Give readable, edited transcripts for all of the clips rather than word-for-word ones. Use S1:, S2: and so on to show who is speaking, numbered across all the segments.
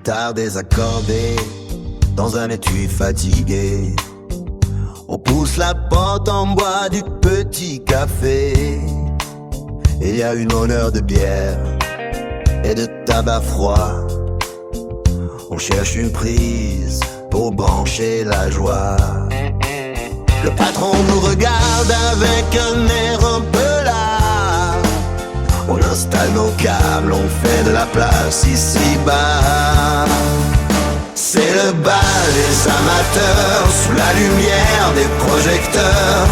S1: guitare désaccordée dans un étui fatigué. On pousse la porte en bois du petit café. Il y a une honneur de bière et de tabac froid. On cherche une prise pour brancher la joie. Le patron nous regarde avec un air un peu là. On installe nos câbles, on fait de la place ici-bas. C'est le bal des amateurs, sous la lumière des projecteurs.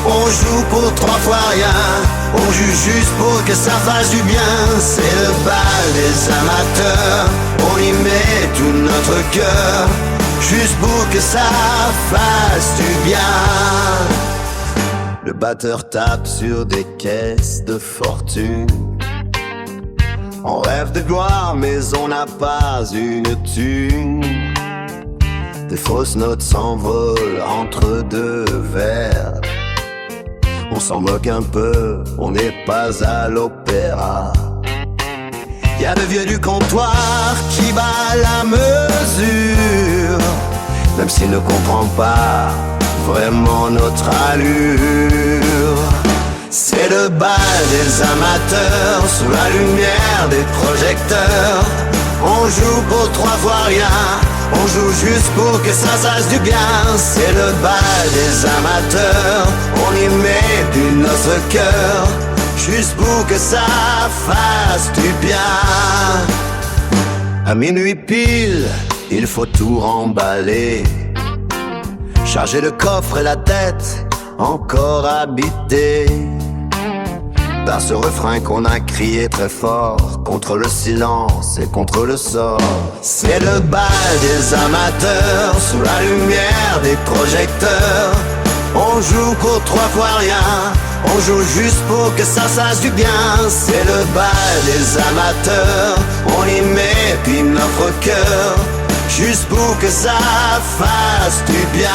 S1: On joue pour 3 fois rien, on joue juste pour que ça fasse du bien. C'est le bal des amateurs, on y met tout notre cœur, juste pour que ça fasse du bien. Le batteur tape sur des caisses de fortune. On rêve de gloire mais on n'a pas une thune. Des fausses notes s'envolent entre deux vers. On s'en moque un peu, on n'est pas à l'opéra. Y'a le vieux du comptoir qui bat la mesure, même s'il ne comprend pas vraiment notre allure. C'est le bal des amateurs, sous la lumière des projecteurs. On joue pour 3 fois rien, on joue juste pour que ça fasse du bien. C'est le bal des amateurs, on y met du notre cœur, juste pour que ça fasse du bien. À minuit pile, il faut tout remballer, charger le coffre et la tête encore habitée par ce refrain qu'on a crié très fort, contre le silence et contre le sort. C'est le bal des amateurs, sous la lumière des projecteurs. On joue pour 3 fois rien, on joue juste pour que ça fasse du bien. C'est le bal des amateurs, on y met puis notre cœur, juste pour que ça fasse du bien.